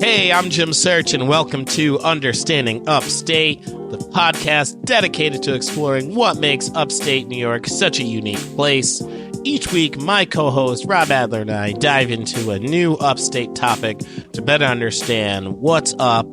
Hey, I'm Jim Search, and welcome to Understanding Upstate, the podcast dedicated to exploring what makes upstate New York such a unique place. Each week, my co-host Rob Adler and I dive into a new upstate topic to better understand what's up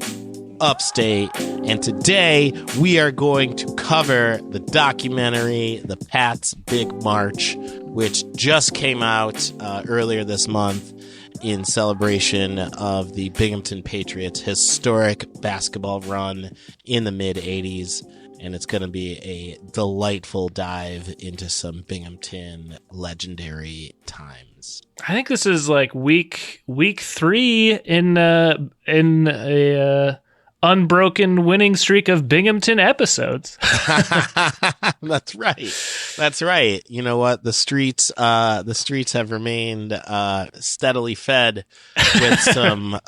upstate. And today, we are going to cover the documentary, The Pats Big March, which just came out earlier this month in celebration of the Binghamton Patriots' historic basketball run in the mid-'80s. And it's going to be a delightful dive into some Binghamton legendary times. I think this is like week 3 in a unbroken winning streak of Binghamton episodes. That's right. You know what? The streets have remained steadily fed with some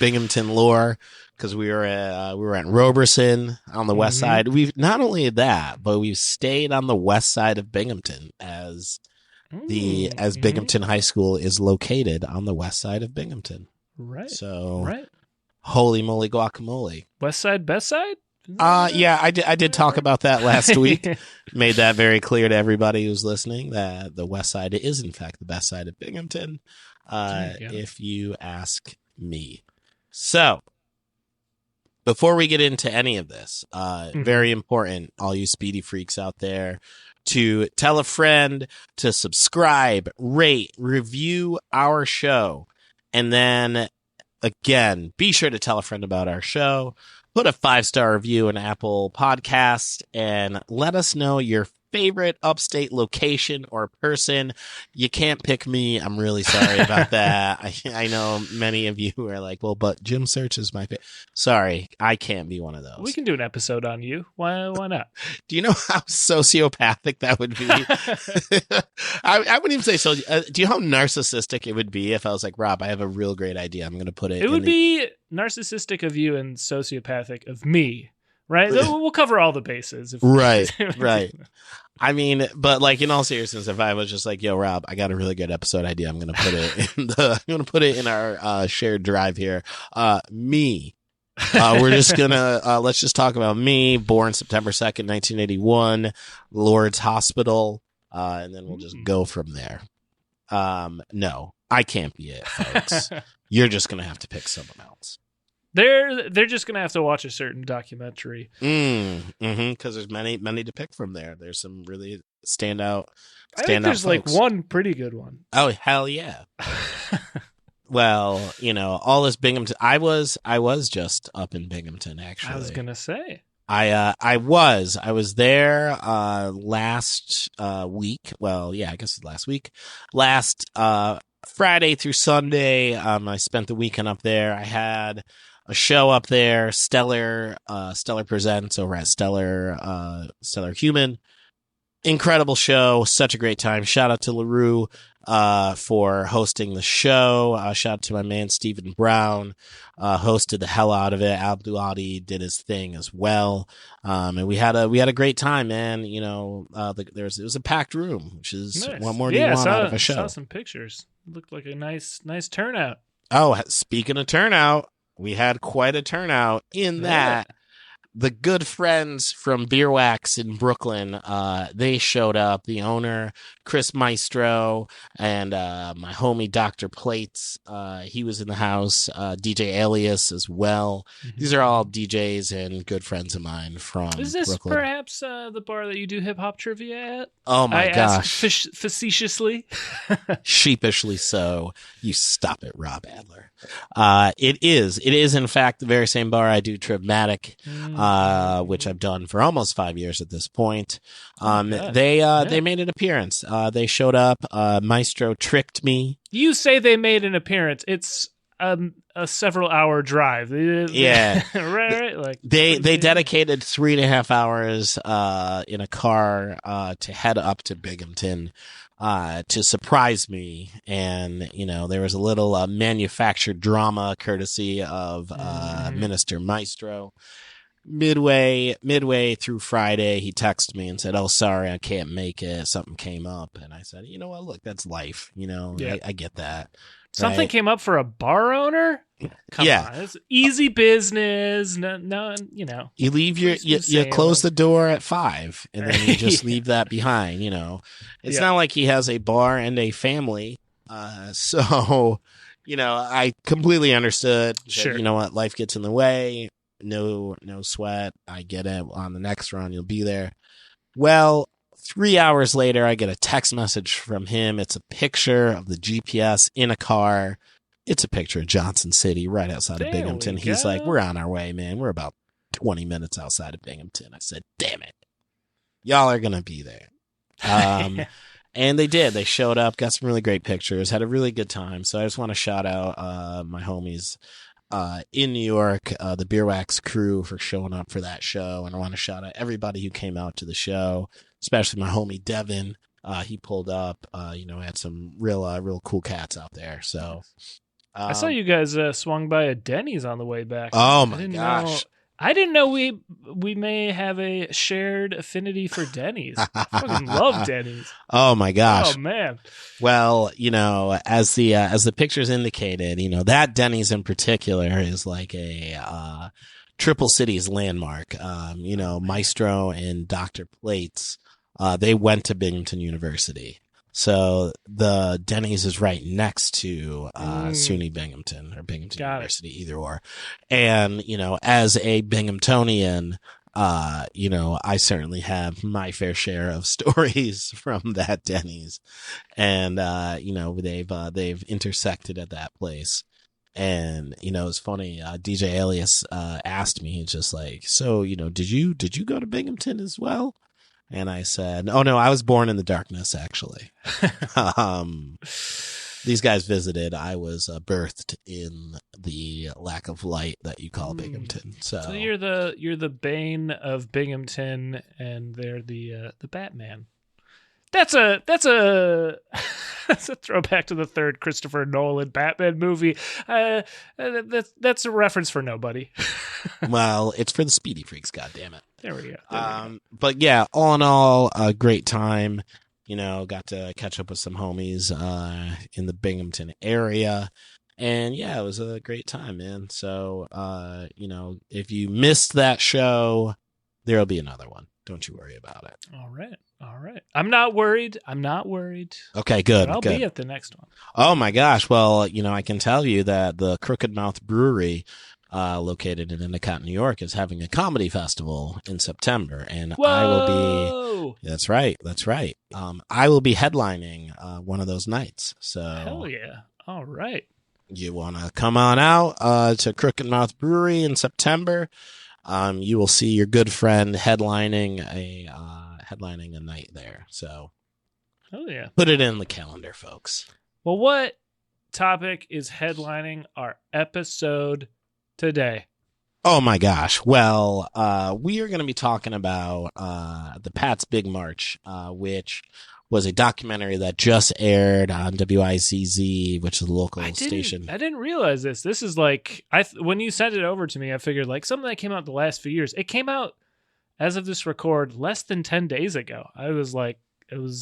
Binghamton lore, because we were at Roberson on the west side. We've not only that, but we've stayed on the west side of Binghamton as Binghamton High School is located on the west side of Binghamton. Right. So right. Holy moly guacamole. West side, best side? Yeah, I did talk about that last week. Made that very clear to everybody who's listening that the west side is in fact the best side of Binghamton, if you ask me. So, before we get into any of this, very important, all you speedy freaks out there, to tell a friend, to subscribe, rate, review our show, and then again, be sure to tell a friend about our show. Put a 5-star review in Apple Podcast and let us know your favorite upstate location or person. You can't pick me. I'm really sorry about that. I know many of you are like, well, but Jim Search is my favorite. Sorry, I can't be one of those. We can do an episode on you. Why not? Do you know how sociopathic that would be? I wouldn't even say so. Do you know how narcissistic it would be if I was like, Rob, I have a real great idea. I'm going to put it. It would be narcissistic of you and sociopathic of me. Right? We'll cover all the bases. Right. I mean, but like in all seriousness, if I was just like, yo, Rob, I got a really good episode idea. I'm going to put it in our shared drive here. We're just going to, let's just talk about me, born September 2nd, 1981, Lourdes Hospital. And then we'll just go from there. No, I can't be it, folks. You're just going to have to pick someone else. They're just gonna have to watch a certain documentary. Because there's many to pick from there. There's some really standout. I think there's folks. Like one pretty good one. Oh hell yeah! Well, you know, all this Binghamton. I was just up in Binghamton actually. I was gonna say. I was there last week. Well, yeah, I guess it was last week. Last Friday through Sunday. I spent the weekend up there. I had a show up there, Stellar Presents over at Stellar Human. Incredible show. Such a great time. Shout out to LaRue for hosting the show. Shout out to my man, Stephen Brown, hosted the hell out of it. Abduladi did his thing as well. And we had a great time, man. You know, it was a packed room, which is nice. What more do you want out of a show? I saw some pictures. It looked like a nice turnout. Oh, speaking of turnout, we had quite a turnout in that the good friends from Beer Wax in Brooklyn, they showed up. The owner, Chris Maestro, and my homie, Dr. Plates, he was in the house. DJ Alias as well. Mm-hmm. These are all DJs and good friends of mine from Brooklyn. Is this perhaps the bar that you do hip-hop trivia at? Oh, my gosh. Facetiously. Sheepishly so. You stop it, Rob Adler. It is, in fact, the very same bar I do Trivmatic, which I've done for almost 5 years at this point. They made an appearance. They showed up. Maestro tricked me. You say they made an appearance. It's a several-hour drive. Yeah. right. Like they dedicated 3.5 hours in a car to head up to Binghamton to surprise me. And, you know, there was a little manufactured drama courtesy of Minister Maestro. midway through Friday, he texted me and said, "Oh, sorry, I can't make it. Something came up." And I said, "You know what? Look, that's life. I get that." Something right? came up for a bar owner? Come Yeah. on. It's easy business. No, You leave you close the door at 5 and then you just leave that behind, It's not like he has a bar and a family. So, I completely understood. Sure. That, you know what? Life gets in the way. No sweat. I get it. On the next run, you'll be there. Well, 3 hours later, I get a text message from him. It's a picture of the GPS in a car. It's a picture of Johnson City right outside of Binghamton. He's like, "We're on our way, man. We're about 20 minutes outside of Binghamton." I said, "Damn it. Y'all are going to be there." And they did. They showed up, got some really great pictures, had a really good time. So I just want to shout out my homies in New York, the Beer Wax crew, for showing up for that show. And I want to shout out everybody who came out to the show, especially my homie Devin. He pulled up, had some real cool cats out there. So I saw you guys swung by a Denny's on the way back. Oh my gosh. I didn't know we may have a shared affinity for Denny's. I fucking love Denny's. Oh my gosh. Oh man. Well, as the pictures indicated, that Denny's in particular is like a Triple Cities landmark. Maestro and Dr. Plates, they went to Binghamton University. So the Denny's is right next to SUNY Binghamton or Binghamton University, either or. And, as a Binghamtonian, I certainly have my fair share of stories from that Denny's. And, they've intersected at that place. And, it's funny, DJ Alias asked me, he's just like, "So, did you go to Binghamton as well?" And I said, "Oh no, I was born in the darkness, actually." These guys visited. I was birthed in the lack of light that you call Binghamton. So you're the Bane of Binghamton, and they're the Batman. That's a that's a throwback to the third Christopher Nolan Batman movie. That's a reference for nobody. Well, it's for the Speedy Freaks. God damn it. There we go. But yeah, all in all, a great time. Got to catch up with some homies in the Binghamton area. And yeah, it was a great time, man. So, if you missed that show, there'll be another one. Don't you worry about it. All right. I'm not worried. Okay, good. But I'll good. be at the next one. Oh my gosh. Well, I can tell you that the Crooked Mouth Brewery, located in Endicott, New York, is having a comedy festival in September, and Whoa! I will be. That's right. I will be headlining one of those nights. So hell yeah! All right. You want to come on out to Crooked Mouth Brewery in September? You will see your good friend headlining a night there. So, hell yeah! Put it in the calendar, folks. Well, what topic is headlining our episode today? Oh my gosh. Well, we are going to be talking about the Pat's Big March, which was a documentary that just aired on WICZ, which is a local station. I didn't realize this. This is like, when you sent it over to me, I figured like something that came out the last few years. It came out, as of this record, less than 10 days ago. I was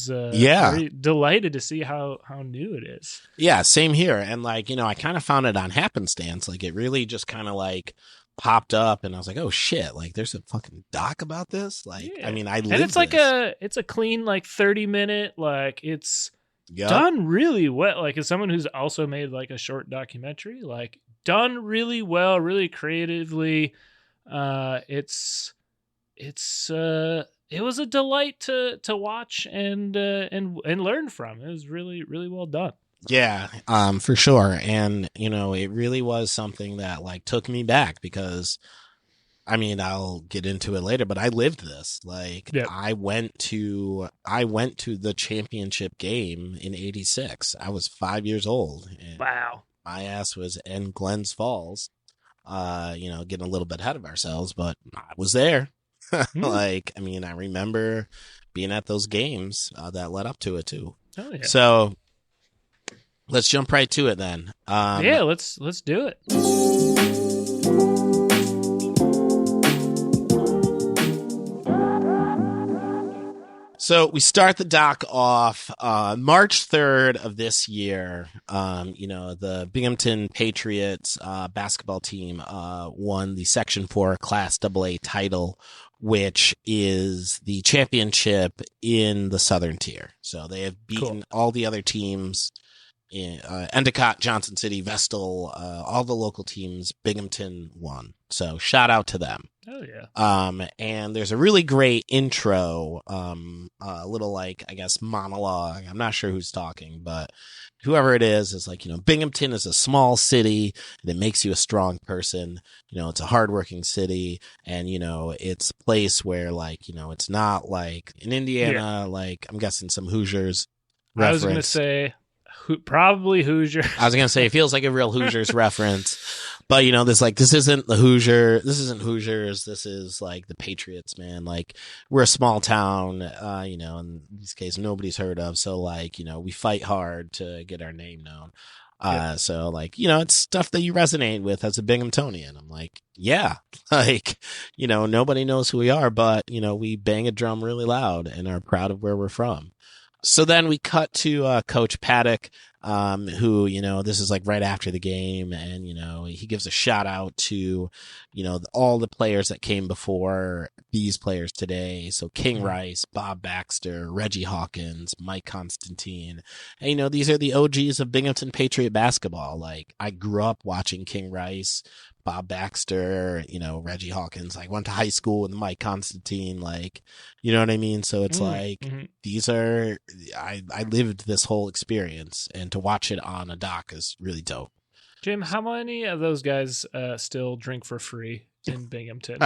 very delighted to see how new it is. Yeah, same here. And I kind of found it on happenstance. It really just kind of popped up, and I was like, "Oh shit! There's a fucking doc about this." I mean, I lived and it's this. It's a clean 30-minute. It's done really well. As someone who's also made a short documentary, done really well, really creatively. It was a delight to watch and learn from. It was really, really well done. Yeah, for sure. And, it really was something that took me back because, I mean, I'll get into it later, but I lived this. Yep. I went to the championship game in '86. I was 5 years old. And wow. My ass was in Glens Falls, getting a little bit ahead of ourselves, but I was there. I remember being at those games that led up to it too. Oh yeah. So let's jump right to it then. Let's do it. So we start the doc off March 3rd of this year. The Binghamton Patriots basketball team won the Section 4 Class AA title, which is the championship in the Southern Tier. So they have beaten all the other teams in Endicott, Johnson City, Vestal, all the local teams. Binghamton won. So shout out to them. Oh yeah. And there's a really great intro, a little like, I guess, monologue. I'm not sure who's talking, but whoever it is like, Binghamton is a small city and it makes you a strong person. It's a hardworking city and, it's a place where it's not like in Indiana, like I'm guessing some Hoosiers reference. I was going to say probably Hoosiers. I was going to say it feels like a real Hoosiers reference. But, this isn't the Hoosiers. This is like the Patriots, man. Like, we're a small town, in this case, nobody's heard of. So, we fight hard to get our name known. So, it's stuff that you resonate with as a Binghamtonian. I'm like, yeah, nobody knows who we are, but, we bang a drum really loud and are proud of where we're from. So then we cut to Coach Paddock, who, this is like right after the game, and, he gives a shout out to, all the players that came before these players today. So King Rice, Bob Baxter, Reggie Hawkins, Mike Constantine. And, these are the OGs of Binghamton Patriot basketball. Like, I grew up watching King Rice, Bob Baxter, Reggie Hawkins, went to high school with Mike Constantine, you know what I mean? So it's these are, I lived this whole experience, and to watch it on a doc is really dope. Jim, how many of those guys still drink for free in Binghamton?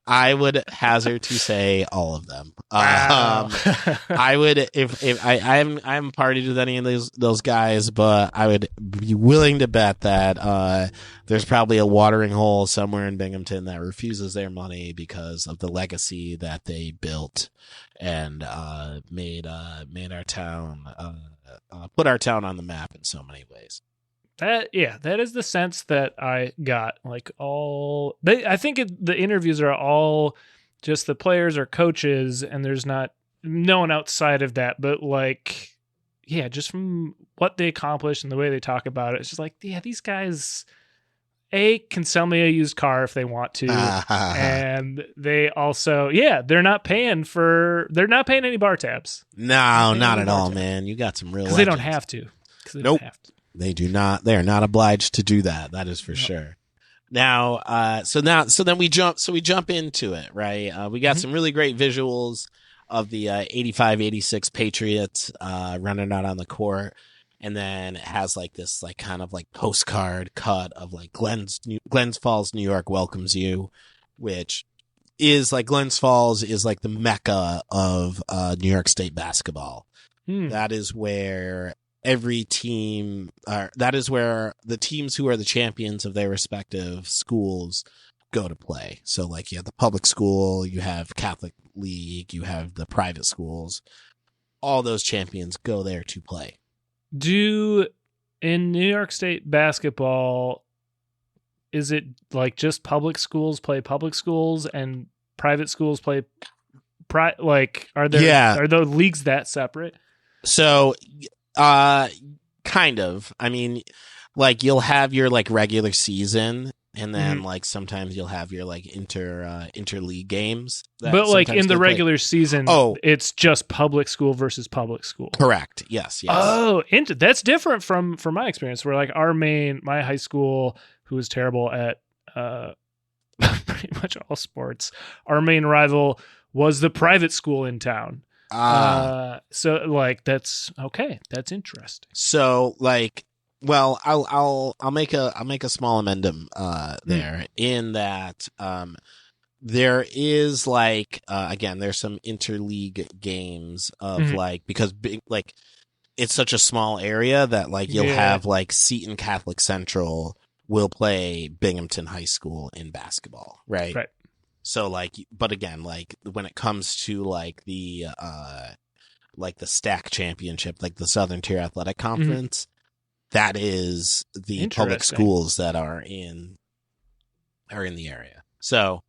I would hazard to say all of them. Wow. I would, if I haven't partied with any of those guys, but I would be willing to bet that there's probably a watering hole somewhere in Binghamton that refuses their money because of the legacy that they built and made our town put our town on the map in so many ways. That is the sense that I got. I think the interviews are all just the players or coaches, and there's no one outside of that. But just from what they accomplished and the way they talk about it, it's just these guys can sell me a used car if they want to, and they also they're not paying any bar tabs. No, not at all, man. You got some real legends. They don't have to. Nope. They do not. They are not obliged to do that. That is for sure. Now, so then we jump into it, right? We got some really great visuals of the 85-86 Patriots running out on the court, and then it has this kind of postcard cut of Glens Falls, New York welcomes you, which is Glens Falls is the mecca of New York State basketball. That is where every team that is where the teams who are the champions of their respective schools go to play. So you have the public school, you have Catholic League, you have the private schools. All those champions go there to play. In New York State basketball, is it just public schools play public schools and private schools play are the leagues that separate? So kind of. I mean, you'll have your regular season, and then sometimes you'll have your interleague games. But in the regular season, it's just public school versus public school. Correct. Yes. Oh, that's different from my experience. Where my high school, who was terrible at pretty much all sports, our main rival was the private school in town. So that's okay. That's interesting. So well, I'll make a small amendment there in that there is again, there's some interleague games of because it's such a small area that you'll have Seton Catholic Central will play Binghamton High School in basketball, right? Right. So but again, when it comes to the STAC championship, the Southern Tier Athletic Conference, that is the public schools that are in the area. So,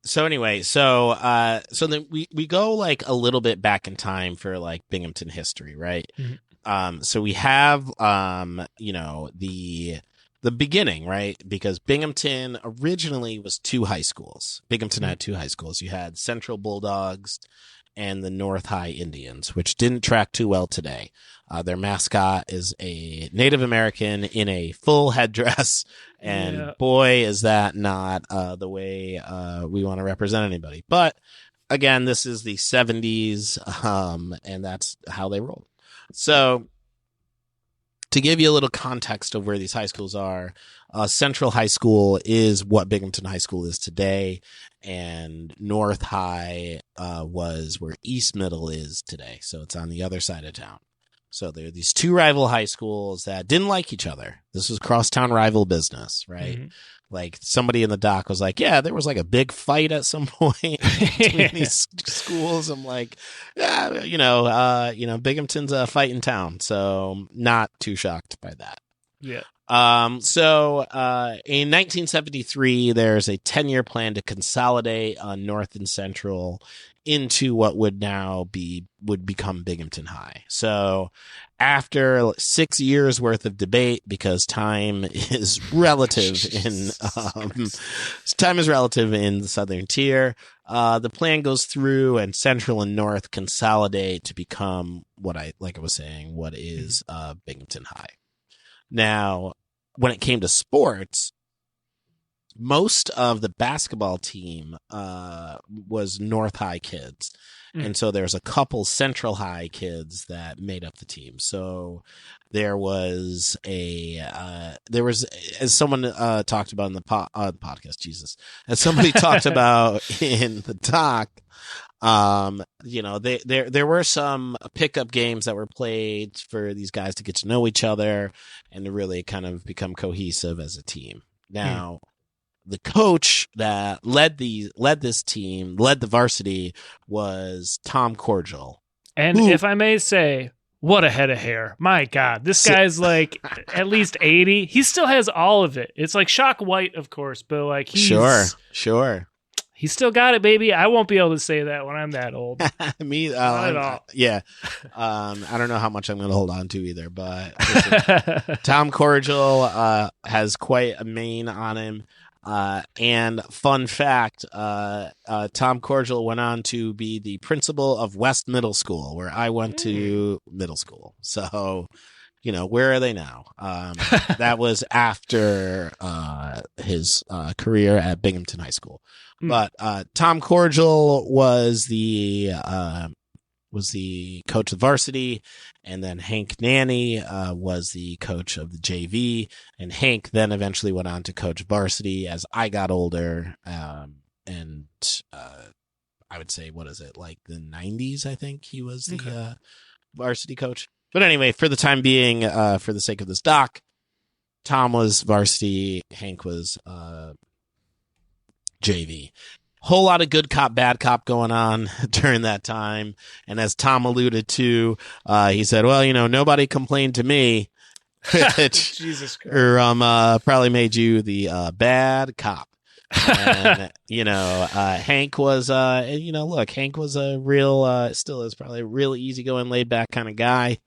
So anyway, so then we go like a little bit back in time for like Binghamton history, right? So we have the beginning, right? Because Binghamton originally was two high schools. Binghamton had two high schools. You had Central Bulldogs and the North High Indians, which didn't track too well today. Their mascot is a Native American in a full headdress, and boy, is that not the way we want to represent anybody. But again, this is the 70s, and that's how they roll. So to give you a little context of where these high schools are, Central High School is what Binghamton High School is today, and North High was where East Middle is today. So it's on the other side of town. So there are these two rival high schools that didn't like each other. This was crosstown rival business, right? Mm-hmm. Like somebody in the doc was like, yeah, there was like a big fight at some point between these schools. I'm like, yeah, Binghamton's a fighting town. So not too shocked by that. Yeah. So in 1973, there's a 10-year plan to consolidate North and Central into what would become Binghamton High. So after 6 years worth of debate, because time is relative in the Southern Tier, the plan goes through and Central and North consolidate to become what is Binghamton High. Now, when it came to sports, most of the basketball team was North High kids. And so there's a couple Central High kids that made up the team. So there was as someone talked about in the podcast, Jesus, as somebody talked about in the doc, there were some pickup games that were played for these guys to get to know each other and to really kind of become cohesive as a team. Now, the coach that led the varsity was Tom Cordial. And if I may say, what a head of hair. My God, this guy's like at least 80. He still has all of it. It's like shock white, of course, but like he's... Sure. He's still got it, baby. I won't be able to say that when I'm that old. Me, not at all. Yeah. I don't know how much I'm going to hold on to either, but Tom Cordial has quite a mane on him. And fun fact, Tom Cordial went on to be the principal of West Middle School, where I went to middle school. So, where are they now? That was after his career at Binghamton High School. But Tom Cordial was the coach of varsity, and then Hank Nanny was the coach of the JV, and Hank then eventually went on to coach varsity as I got older, and I would say, what is it, like the 90s, I think he was the varsity coach. But anyway, for the time being, for the sake of this doc, Tom was varsity, Hank was JV. Whole lot of good cop, bad cop going on during that time. And as Tom alluded to, he said, well, nobody complained to me. Jesus Christ. Or probably made you the bad cop. And, Hank was, Hank was a real, still is probably a real easygoing, laid back kind of guy.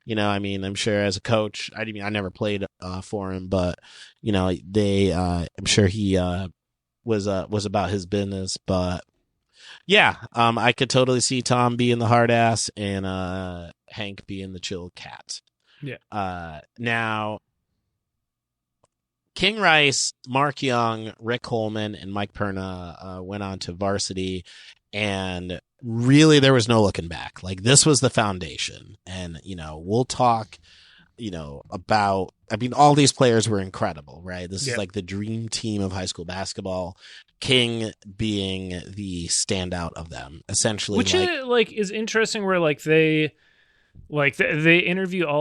I'm sure as a coach, I never played for him, but, I'm sure he was about his business. But yeah, I could totally see Tom being the hard ass and Hank being the chill cat. Yeah. Now, King Rice, Mark Young, Rick Holman, and Mike Perna went on to varsity, and really there was no looking back. Like, this was the foundation. And, we'll talk, about, all these players were incredible, right? This is like the dream team of high school basketball. King being the standout of them, essentially. Which is interesting, where they interview a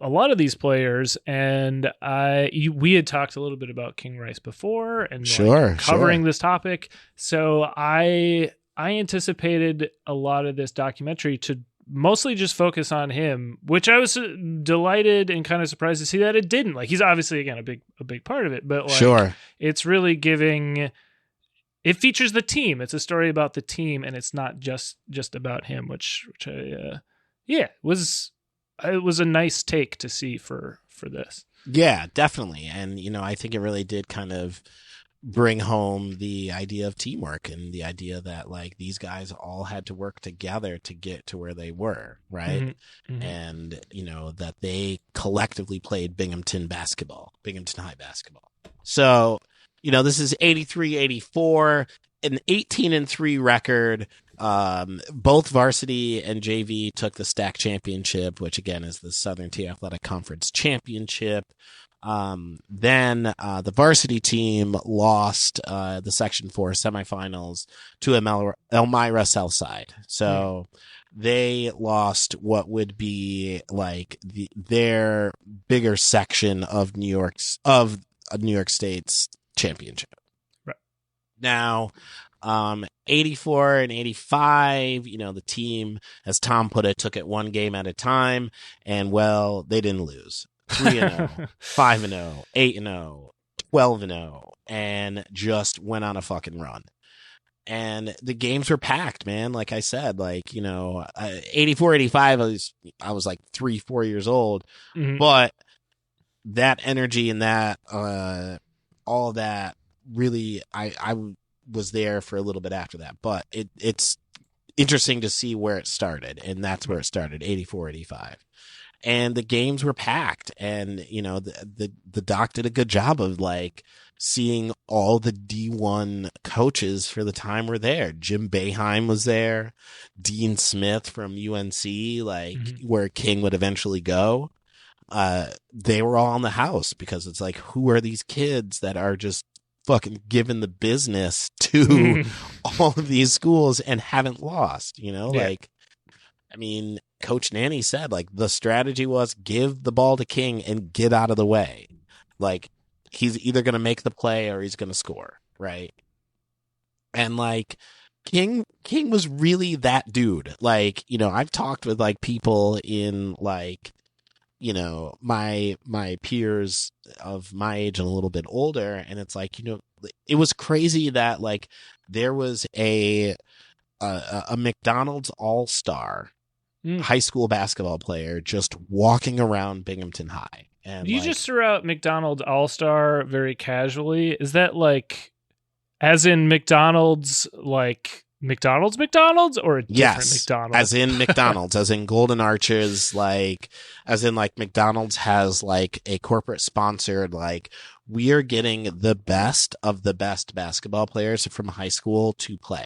lot of these players, and we had talked a little bit about King Rice before, and covering this topic. So I anticipated a lot of this documentary to mostly just focus on him, which I was delighted and kind of surprised to see that it didn't. Like, he's obviously, again, a big part of it, but it's really giving it features the team. It's a story about the team, and it's not just about him, which it was a nice take to see for this. Yeah, definitely. And, I think it really did kind of bring home the idea of teamwork and the idea that like these guys all had to work together to get to where they were, right? Mm-hmm. And, that they collectively played Binghamton High basketball. So, this is 83-84, an 18-3 record. Both varsity and JV took the STAC championship, which again is the Southern Tier Athletic Conference championship. Then the varsity team lost the Section 4 semifinals to Elmira Southside. So they lost what would be like their bigger section of New York State's championship. Right. Now, 84 and 85, the team, as Tom put it, took it one game at a time, and well, they didn't lose. 3-0, 5-0, 8-0, 12-0, and just went on a fucking run. And the games were packed, man. Like I said, 84, 85, I was like 3-4 years old, but that energy and that, all that really, I was there for a little bit after that, but it's interesting to see where it started, and that's where it started, 84, 85. And the games were packed, and the doc did a good job of like seeing all the D1 coaches for the time were there. Jim Boeheim was there, Dean Smith from UNC, where King would eventually go. They were all in the house because it's like, who are these kids that are just fucking given the business to all of these schools and haven't lost? I mean, Coach Nanny said, the strategy was give the ball to King and get out of the way. He's either going to make the play or he's going to score, right? And, King was really that dude. I've talked with, people in, my peers of my age and a little bit older, and it's it was crazy that, there was a McDonald's All-Star high school basketball player just walking around Binghamton High. And you just threw out McDonald's All-Star very casually. Is that as in McDonald's, McDonald's, or a different McDonald's? As in McDonald's, as in Golden Arches, as in McDonald's has a corporate sponsored, we are getting the best of the best basketball players from high school to play.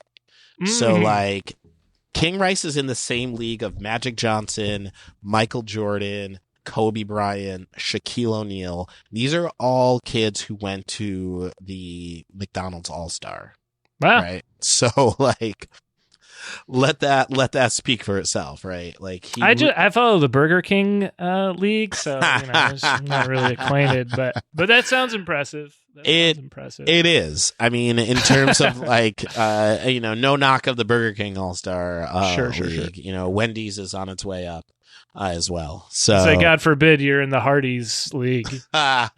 So King Rice is in the same league of Magic Johnson, Michael Jordan, Kobe Bryant, Shaquille O'Neal. These are all kids who went to the McDonald's All-Star. Wow. Right. So let that speak for itself, right? I follow the Burger King league, so I'm not really acquainted, but that sounds impressive. It is. I mean, in terms of no knock of the Burger King All-Star league. Sure. Wendy's is on its way up as well. So God forbid you're in the Hardee's league. At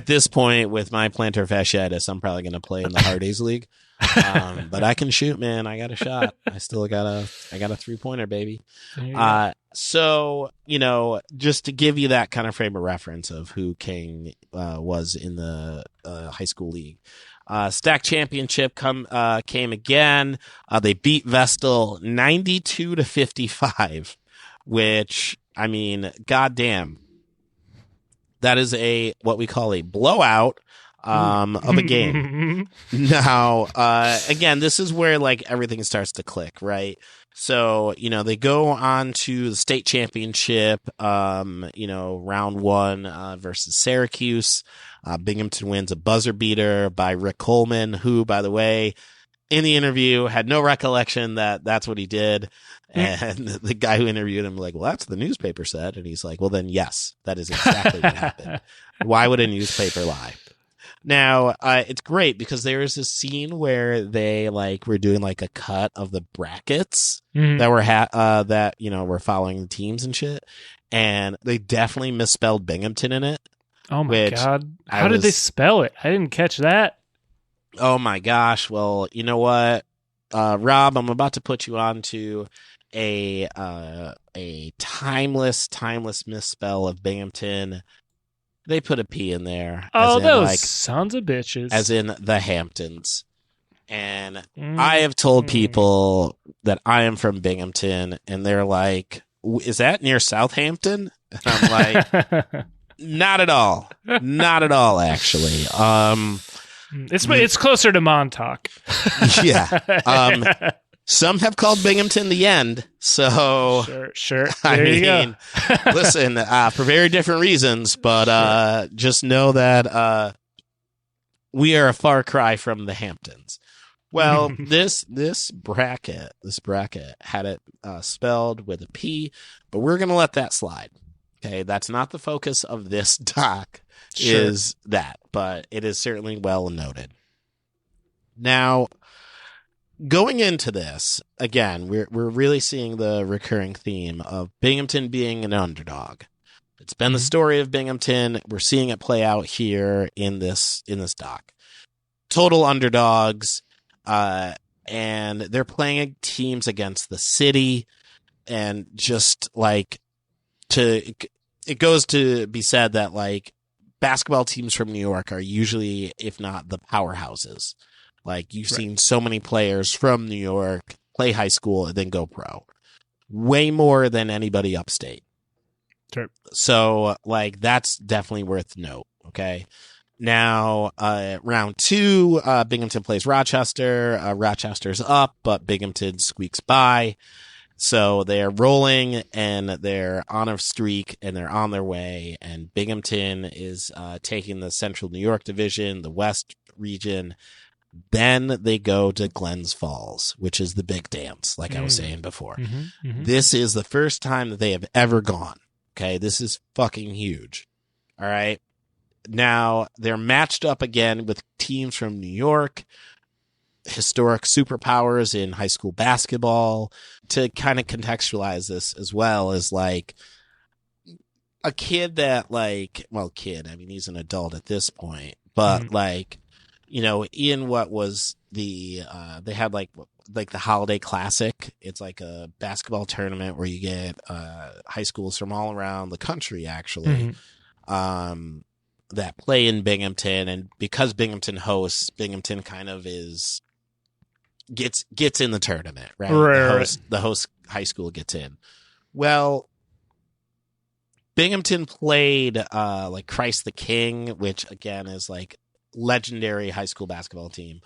this point, with my plantar fasciitis, I'm probably going to play in the Hardee's league. But I can shoot, man. I got a shot. I got a 3-pointer, baby. So, just to give you that kind of frame of reference of who King was in the high school league. STAC championship came again. They beat Vestal 92-55, which, I mean, goddamn, that is what we call a blowout of a game. Now, again, this is where everything starts to click, right? So, they go on to the state championship, round 1 versus Syracuse. Binghamton wins a buzzer beater by Rick Coleman, who, by the way, in the interview had no recollection that that's what he did. And the guy who interviewed him well, that's what the newspaper said. And he's like, well, then yes, that is exactly what happened. Why would a newspaper lie? Now, it's great because there is this scene where they were doing a cut of the brackets that were were following the teams and shit, and they definitely misspelled Binghamton in it. Oh my god! How did they spell it? I didn't catch that. Oh my gosh. Well, you know what, Rob, I'm about to put you on to a timeless misspell of Binghamton. They put a P in there, as Oh, in those sons of bitches. as in the Hamptons. And I have told people that I am from Binghamton, and they're like, "Is that near Southampton?" And I'm like, "Not at all, not at all, actually." It's closer to Montauk. Yeah. Some have called Binghamton the end. So sure. I There you mean, go. listen, for very different reasons, but just know that we are a far cry from the Hamptons. Well, this bracket had it spelled with a P, but we're gonna let that slide. Okay, that's not the focus of this doc. Is that, but it is certainly well noted. Now, going into this, again, we're really seeing the recurring theme of Binghamton being an underdog. It's been the story of Binghamton. We're seeing it play out here in this doc. Total underdogs, and they're playing teams against the city, and just like it goes to be said that like basketball teams from New York are usually, if not the powerhouses. Like you've seen so many players from New York play high school and then go pro. Way more than anybody upstate. Sure. So like that's definitely worth note. Okay. Now, round 2, Binghamton plays Rochester. Rochester's up, but Binghamton squeaks by. So they're rolling and they're on a streak and they're on their way. And Binghamton is taking the Central New York division, the West region. Then they go to Glens Falls, which is the big dance, like I was saying before. This is the first time that they have ever gone. Okay, this is fucking huge. All right. Now they're matched up again with teams from New York, historic superpowers in high school basketball. To kind of contextualize this as well as like a kid that like, well, kid, I mean, he's an adult at this point, but like, you know, in what was the, they had like the Holiday Classic. It's like a basketball tournament where you get, high schools from all around the country, actually, that play in Binghamton. And because Binghamton hosts, Binghamton kind of gets in the tournament, right? The host high school gets in. Well, Binghamton played like Christ the King, which again is like legendary high school basketball team.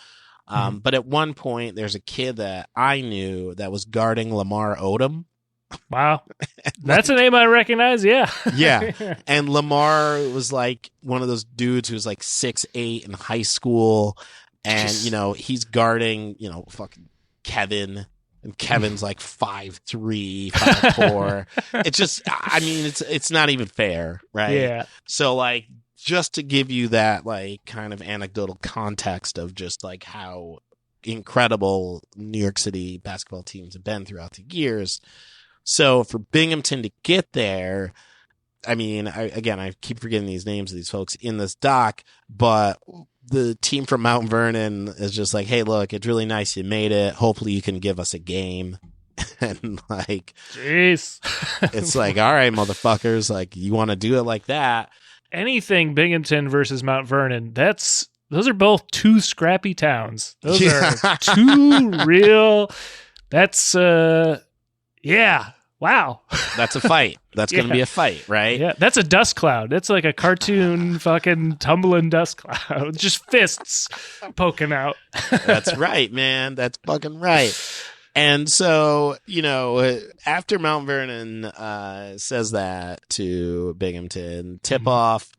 But at one point, there's a kid that I knew that was guarding Lamar Odom. Wow. That's a name I recognize. Yeah. Yeah. And Lamar was like one of those dudes who was like 6'8" in high school. And, you know, he's guarding, you know, fucking Kevin. And Kevin's like 5'3", 5'4". It's just, I mean, it's not even fair, right? Yeah. So, like, just to give you that, like, kind of anecdotal context of just, like, how incredible New York City basketball teams have been throughout the years. So, for Binghamton to get there, I mean, I keep forgetting these names of these folks in this doc, but the team from Mount Vernon is just like, hey, look, it's really nice you made it. Hopefully you can give us a game. And like, jeez, it's like, all right, motherfuckers, like you want to do it like that. Anything Binghamton versus Mount Vernon, those are both two scrappy towns. Those are two real, that's, yeah. Wow. That's a fight. That's going to be a fight, right? Yeah, that's a dust cloud. That's like a cartoon fucking tumbling dust cloud. Just fists poking out. That's right, man. That's fucking right. And so, you know, after Mount Vernon says that to Binghamton, tip-off,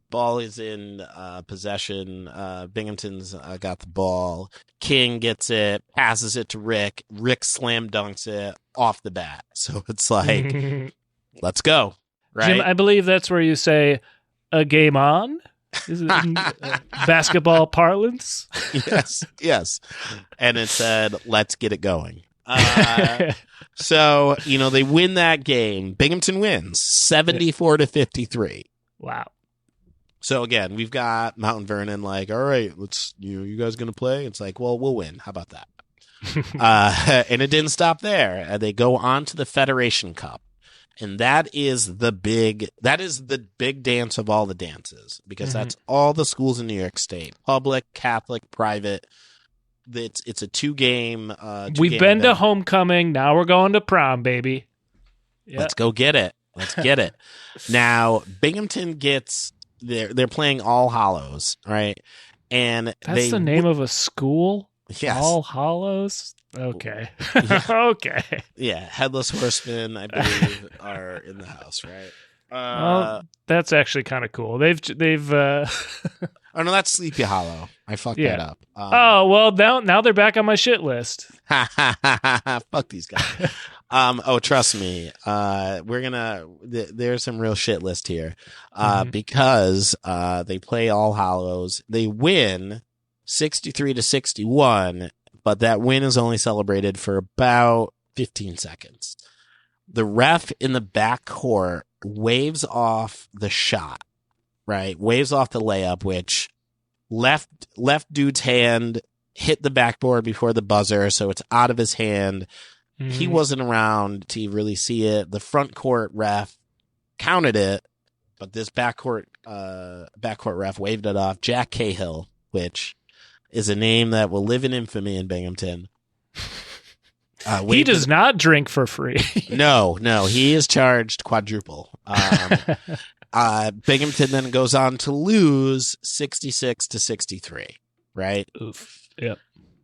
ball is in possession. Binghamton's got the ball. King gets it, passes it to Rick. Rick slam dunks it off the bat. So it's like, let's go. Right? Jim, I believe that's where you say, a game on? Is it in, basketball parlance? Yes. And it said, let's get it going. So, you know, they win that game. Binghamton wins 74-53. Wow. So again, we've got Mount Vernon like, all right, let's you guys gonna play? It's like, well, we'll win. How about that? And it didn't stop there. They go on to the Federation Cup. And that is the big dance of all the dances, because that's all the schools in New York State, public, Catholic, private. It's a two-game. We've been to homecoming. Now we're going to prom, baby. Yep. Let's go get it. Let's get it. Now Binghamton they're playing All Hallows, right? And that's the name of a school. Yes. All Hallows. Okay. Yeah. Okay. Yeah, Headless Horsemen, I believe, are in the house, right? Well, that's actually kind of cool. They've. Oh no, that's Sleepy Hollow. I fucked that up. Oh well, now they're back on my shit list. Fuck these guys. Oh, trust me. There's some real shit list here. Because they play All Hallows. They win 63-61, but that win is only celebrated for about 15 seconds. The ref in the back court waves off the shot, right? Waves off the layup, which left dude's hand hit the backboard before the buzzer, so it's out of his hand. He wasn't around to really see it. The front court ref counted it, but this backcourt ref waved it off. Jack Cahill, which is a name that will live in infamy in Binghamton. He does not drink for free. No, he is charged quadruple. Binghamton then goes on to lose 66-63, right? Oof. Yep.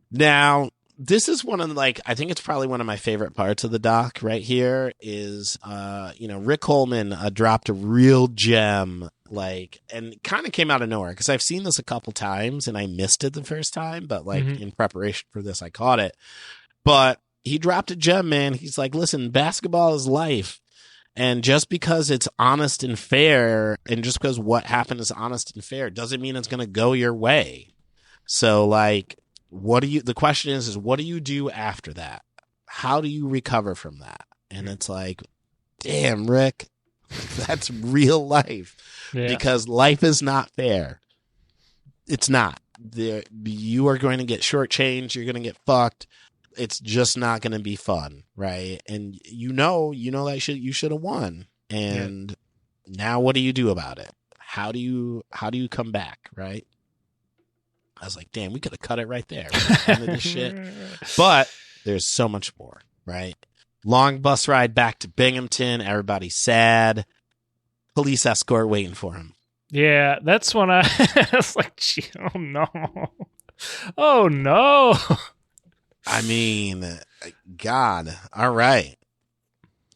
Now, this is one of I think it's probably one of my favorite parts of the doc right here is, Rick Coleman dropped a real gem, and kind of came out of nowhere, because I've seen this a couple times and I missed it the first time, but in preparation for this, I caught it. But he dropped a gem, man. He's like, listen, basketball is life. And just because it's honest and fair, and just because what happened is honest and fair, doesn't mean it's going to go your way. So the question is what do you do after that? How do you recover from that? And it's like, damn, Rick, that's real life. Yeah. Because life is not fair. It's not. You are going to get shortchanged. You're going to get fucked. It's just not going to be fun, right? And you know that you should have won. And now what do you do about it? How do you come back, right? I was like, damn, we could have cut it right there. End of this shit. But there's so much more, right? Long bus ride back to Binghamton. Everybody's sad. Police escort waiting for him. Yeah, that's when I was like, gee, oh no. Oh no. I mean, God. All right.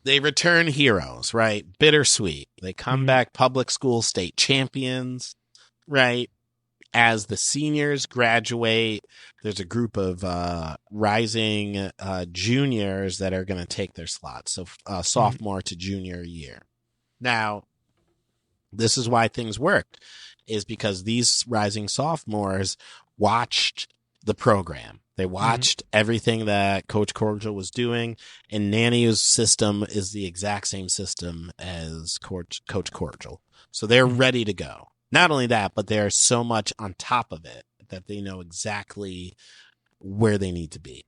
They return heroes, right? Bittersweet. They come back public school state champions, right? As the seniors graduate, there's a group of rising juniors that are going to take their slots. So sophomore to junior year. Now, this is why things worked, is because these rising sophomores watched the program. They watched everything that Coach Cordial was doing, and Nanny's system is the exact same system as Coach Cordial. So they're ready to go. Not only that, but they're so much on top of it that they know exactly where they need to be.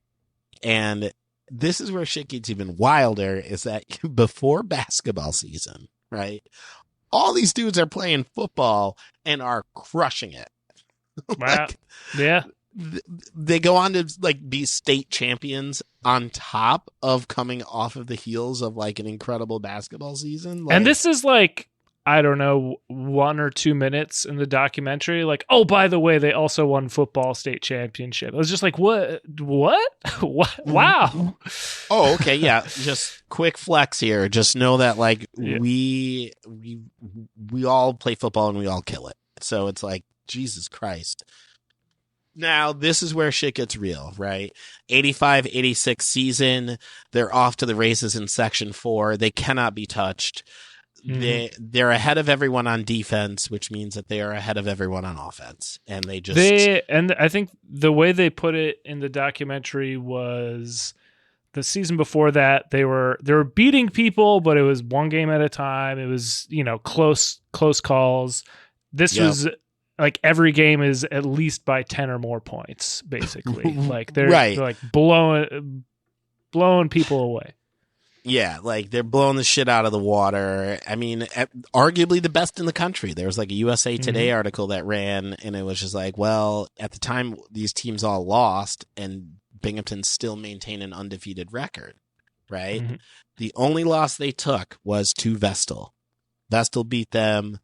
And this is where shit gets even wilder, is that before basketball season, right? All these dudes are playing football and are crushing it. Wow. Yeah. They go on to be state champions on top of coming off of the heels of an incredible basketball season. And this is I don't know, 1 or 2 minutes in the documentary. Oh, by the way, they also won football state championship. I was just like, what? Wow. Oh, okay. Yeah. Just quick flex here. Just know that we all play football and we all kill it. So it's Jesus Christ. Now, this is where shit gets real, right? 85-86 season. They're off to the races in Section 4. They cannot be touched. They're ahead of everyone on defense, which means that they are ahead of everyone on offense. And and I think the way they put it in the documentary was the season before that they were beating people, but it was one game at a time. It was, close calls. This was like every game is at least by 10 or more points, basically. Like they're like blowing people away. Yeah, like they're blowing the shit out of the water. I mean, arguably the best in the country. There was like a USA Today article that ran, and it was just like, well, at the time these teams all lost, and Binghamton still maintained an undefeated record, right? Mm-hmm. The only loss they took was to Vestal. Vestal beat them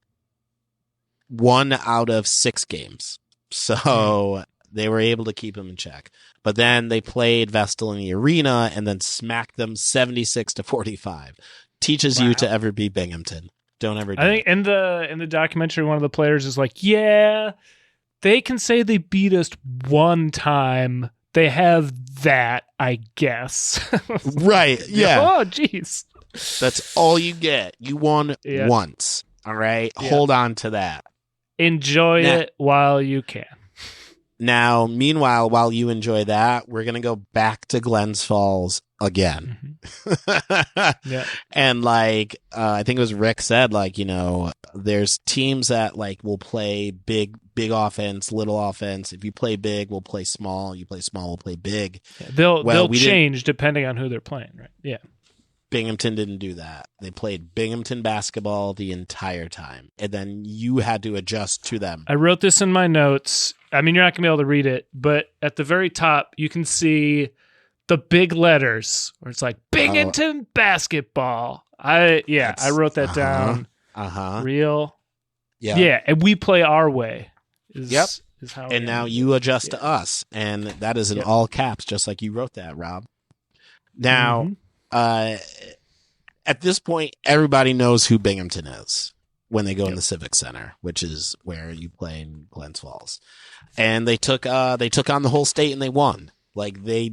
1 out of 6 games. So they were able to keep them in check. But then they played Vestal in the arena and then smacked them 76-45. Teaches you to ever be Binghamton. Don't ever do I think in the documentary, one of the players is like, yeah, they can say they beat us one time. They have that, I guess. Right. Yeah. Oh, jeez. That's all you get. You won once. All right. Yeah. Hold on to that. Enjoy it while you can. Now, meanwhile, while you enjoy that, we're going to go back to Glens Falls again. Yeah. And like, I think it was Rick said, like, you know, there's teams that like will play big offense, little offense. If you play big, we'll play small. You play small, we'll play big. Yeah, they'll change depending on who they're playing, right? Yeah. Binghamton didn't do that. They played Binghamton basketball the entire time. And then you had to adjust to them. I wrote this in my notes. I mean, you're not going to be able to read it, but at the very top, you can see the big letters where it's like Binghamton basketball. I wrote that down. Real. Yeah. Yeah. And we play our way. Is how and now you adjust to us. And that is in all caps, just like you wrote that, Rob. Now, at this point, everybody knows who Binghamton is when they go in the Civic Center, which is where you play in Glens Falls. And they took on the whole state and they won. Like they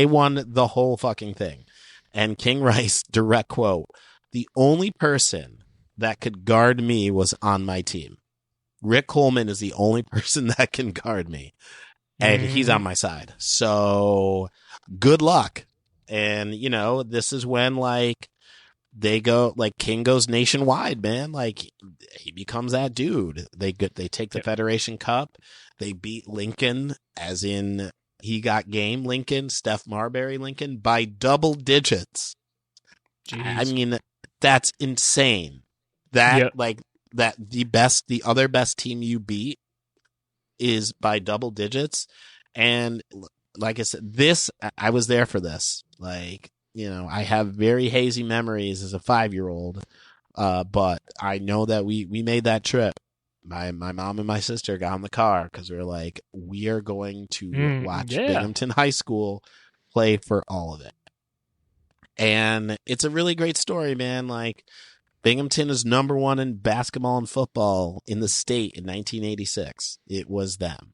won the whole fucking thing. And King Rice, direct quote, "The only person that could guard me was on my team. Rick Coleman is the only person that can guard me. And he's on my side. So good luck." And, you know, this is when, like, they go, like, King goes nationwide, man. Like, he becomes that dude. They take the Federation Cup. They beat Lincoln, as in he got game Lincoln, Steph Marbury Lincoln, by double digits. Jeez. I mean, that's insane. That, the other best team you beat is by double digits. And like I said, I was there for this. Like, you know, I have very hazy memories as a 5-year-old, but I know that we made that trip. My mom and my sister got in the car because we were like, we are going to watch Binghamton High School play for all of it. And it's a really great story, man. Like, Binghamton is number 1 in basketball and football in the state in 1986. It was them.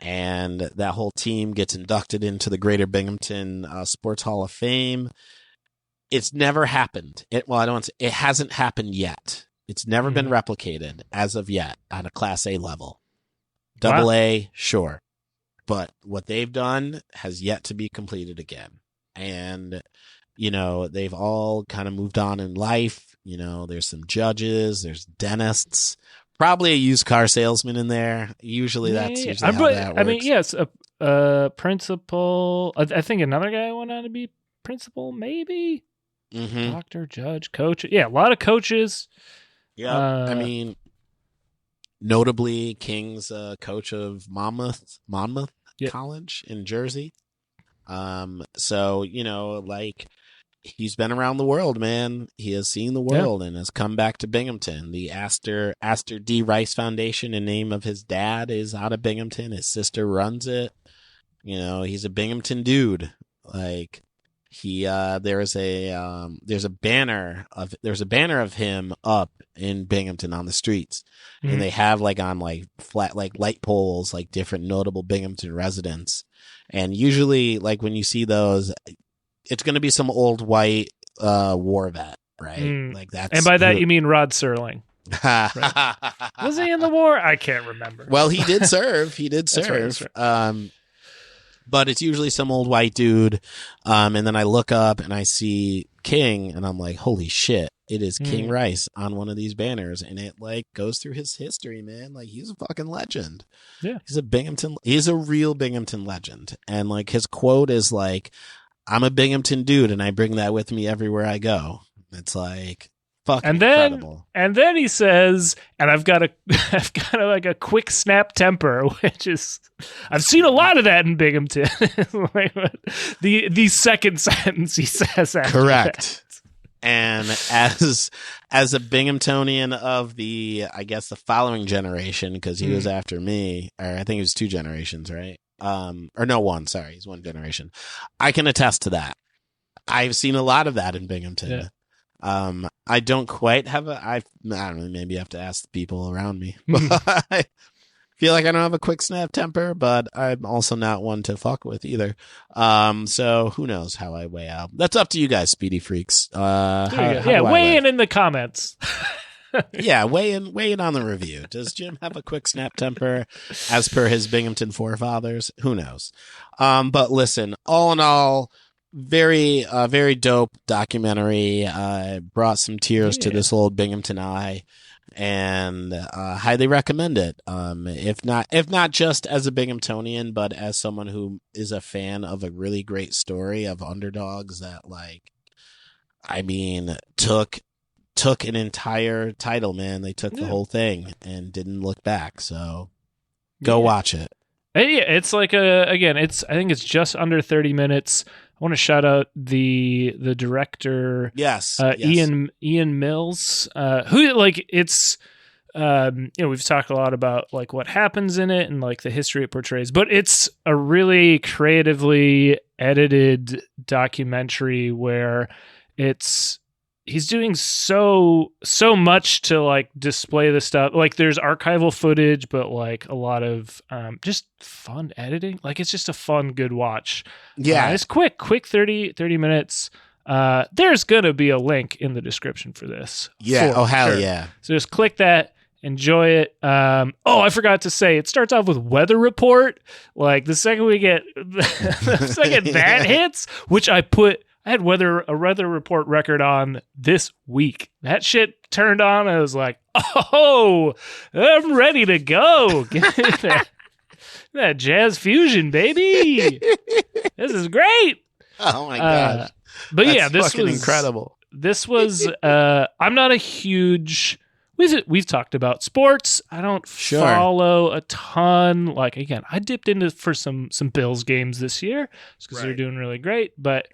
And that whole team gets inducted into the Greater Binghamton Sports Hall of Fame. It's never happened. It hasn't happened yet. It's never been replicated as of yet on a Class A level. Double A, sure. But what they've done has yet to be completed again. And, you know, they've all kind of moved on in life. You know, there's some judges, there's dentists. Probably a used car salesman in there. Usually that's usually how that works. I mean, yes, a principal. I think another guy went on to be principal, maybe. Doctor, judge, coach. Yeah, a lot of coaches. Yeah, I mean, notably, King's coach of Monmouth College in Jersey. So, you know, like, he's been around the world, man. He has seen the world and has come back to Binghamton. The Astor D. Rice Foundation, in name of his dad, is out of Binghamton. His sister runs it. You know, he's a Binghamton dude. Like, there's a banner of him up in Binghamton on the streets, and they have like on like flat like light poles like different notable Binghamton residents. And usually, like, when you see those, it's going to be some old white war vet, right? Like, that's, and by that you mean Rod Serling. Right? Was he in the war? I can't remember. Well, he did serve. He did serve. That's right. But it's usually some old white dude. And then I look up and I see King, and I'm like, holy shit. It is King Rice on one of these banners, and it like goes through his history, man. Like he's a fucking legend. Yeah. He's a real Binghamton legend. And like his quote is like, I'm a Binghamton dude and I bring that with me everywhere I go. It's like fucking incredible. And then he says, and I've got like a quick snap temper, which is, I've seen a lot of that in Binghamton. Like, the second sentence he says after correct. That. And as a Binghamtonian of the following generation, because he was after me, or I think it was 2 generations, right? Or no, 1, sorry, he's 1 generation. I can attest to that. I've seen a lot of that in Binghamton. Yeah. I don't quite have I don't know, maybe I have to ask the people around me. I feel like I don't have a quick snap temper, but I'm also not one to fuck with either. So who knows how I weigh out. That's up to you guys, Speedy Freaks. Weigh in the comments. Yeah, weigh in on the review. Does Jim have a quick snap temper as per his Binghamton forefathers? Who knows? But listen, all in all, very dope documentary. Brought some tears to this old Binghamton eye, and highly recommend it. If not just as a Binghamtonian, but as someone who is a fan of a really great story of underdogs that, like, I mean, took an entire title, man. They took the whole thing and didn't look back. So go watch it. It's like I think it's just under 30 minutes. I want to shout out the director. Yes. Ian Mills, who, like, it's, we've talked a lot about like what happens in it and like the history it portrays, but it's a really creatively edited documentary where he's doing so much to like display the stuff. Like there's archival footage, but like a lot of just fun editing. Like it's just a fun, good watch. Yeah. It's quick 30 minutes. There's gonna be a link in the description for this. Yeah. Hell yeah. So just click that, enjoy it. I forgot to say, it starts off with weather report. Like the second that hits, which I had a weather report record on this week. That shit turned on. I was like, oh, I'm ready to go. Get that jazz fusion, baby. This is great. Oh my gosh. But that's this was incredible. This was, I'm not a huge, we've talked about sports. I don't follow a ton. Like, again, I dipped into for some Bills games this year because they're doing really great. But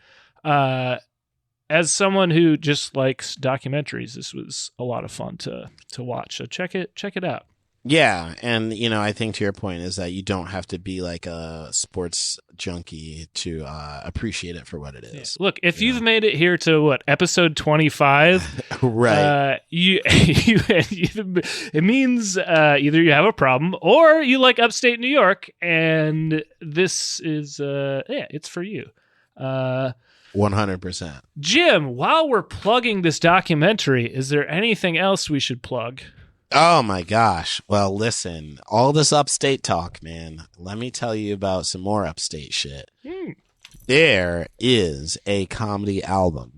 as someone who just likes documentaries, this was a lot of fun to watch. So check it out. Yeah, and I think to your point is that you don't have to be like a sports junkie to appreciate it for what it is. Yeah. Look, if you've made it here to episode 25, right? It means either you have a problem or you like upstate New York, and this is it's for you. 100%. Jim, while we're plugging this documentary, is there anything else we should plug? Oh my gosh. Well, listen, all this upstate talk, man. Let me tell you about some more upstate shit. There is a comedy album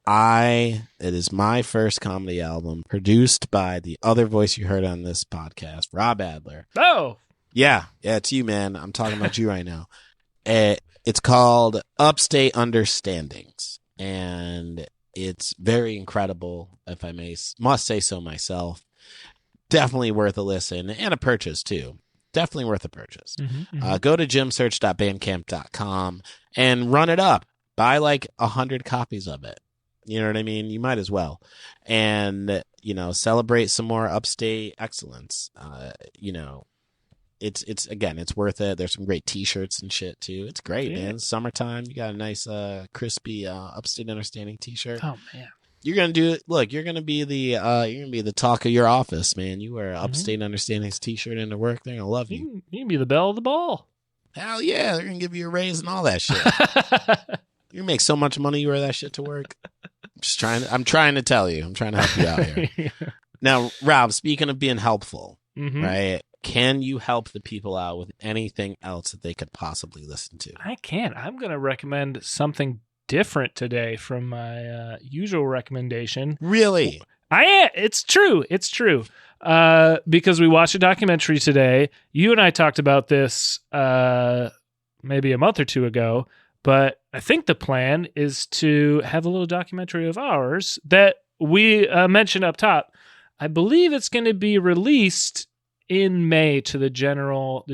it is my first comedy album produced by the other voice you heard on this podcast, Rob Adler. Oh. Yeah, it's you, man. I'm talking about you right now. It's called Upstate Understandings, and it's very incredible, if I must say so myself. Definitely worth a listen and a purchase, too. Definitely worth a purchase. Go to jimsearch.bandcamp.com and run it up. Buy like 100 copies of it. You know what I mean? You might as well. And, celebrate some more upstate excellence. It's worth it. There's some great t-shirts and shit too. It's great, man. It's summertime. You got a nice, crispy, Upstate Understanding t-shirt. Oh man. You're going to do it. Look, you're going to be the talk of your office, man. You wear Upstate Understanding's t-shirt into work.Ey're going to love you. You can be the belle of the ball. Hell yeah. They're going to give you a raise and all that shit. You make so much money. You wear that shit to work. I'm trying to tell you. I'm trying to help you out here. Now, Rob, speaking of being helpful, right? Can you help the people out with anything else that they could possibly listen to? I can. I'm going to recommend something different today from my usual recommendation. Really? It's true. It's true. Because we watched a documentary today. You and I talked about this maybe a month or two ago, but I think the plan is to have a little documentary of ours that we mentioned up top. I believe it's going to be released in May to the general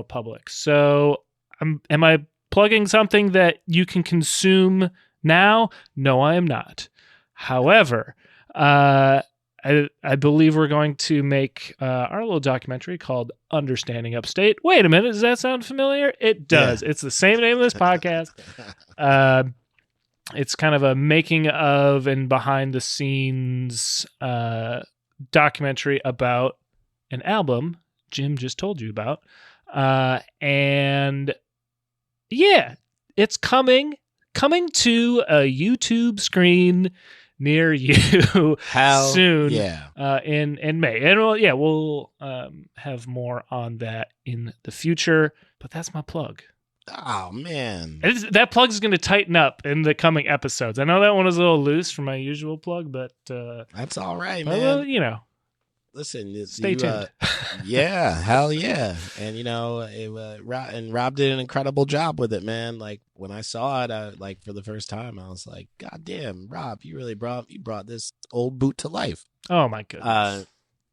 public. So am I plugging something that you can consume now? No, I am not. However, I believe we're going to make our little documentary called Understanding Upstate. Wait a minute, does that sound familiar? It does. Yeah. It's the same name of this podcast. It's kind of a making of and behind the scenes documentary about an album Jim just told you about. And yeah, it's coming to a YouTube screen near you soon. Yeah. In May. And we'll have more on that in the future, but that's my plug. Oh man. That plug is going to tighten up in the coming episodes. I know that one was a little loose from my usual plug, but that's all right, man. Well, listen, stay tuned. Yeah, hell yeah. And Rob did an incredible job with it, man. Like when I saw it, for the first time, I was like, God damn, Rob, you really brought this old boot to life. Oh my goodness.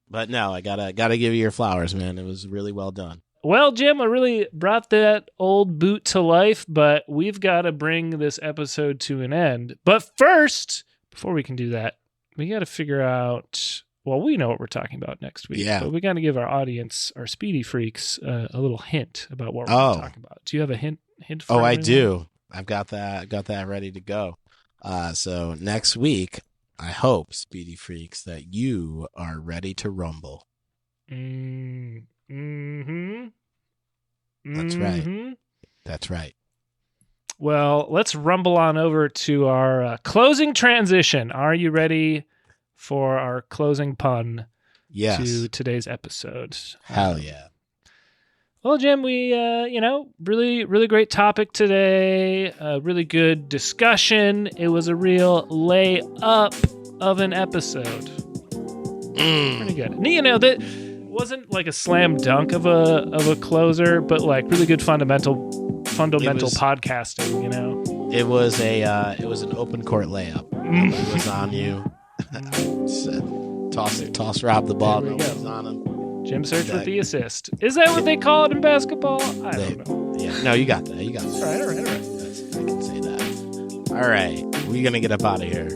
But no, I gotta give you your flowers, man. It was really well done. Well, Jim, I really brought that old boot to life, but we've got to bring this episode to an end. But first, before we can do that, we got to figure out. Well, we know what we're talking about next week, but we got to give our audience, our speedy freaks, a little hint about what we're going to talk about. Do you have a hint for I do. I've got that ready to go. So next week, I hope, speedy freaks, that you are ready to rumble. Mm-hmm. That's right. That's right. Well, let's rumble on over to our closing transition. Are you ready for our closing pun to today's episode? Hell yeah. Well, Jim, we, really, really great topic today. Really good discussion. It was a real lay up of an episode. Pretty good. And, that wasn't like a slam dunk of a closer, but like really good fundamental podcasting, It was an open court layup. It was on you. Toss Rob the ball. It was on him. Jim search with the assist. Is that what they call it in basketball? I don't know. Yeah. No, you got that. All right. I can say that. All right. We're going to get up out of here.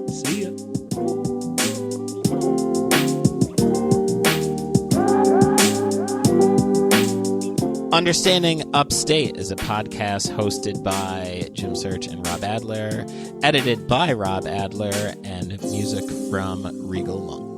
See ya. Understanding Upstate is a podcast hosted by Jim Search and Rob Adler, edited by Rob Adler, and music from Regal Monk.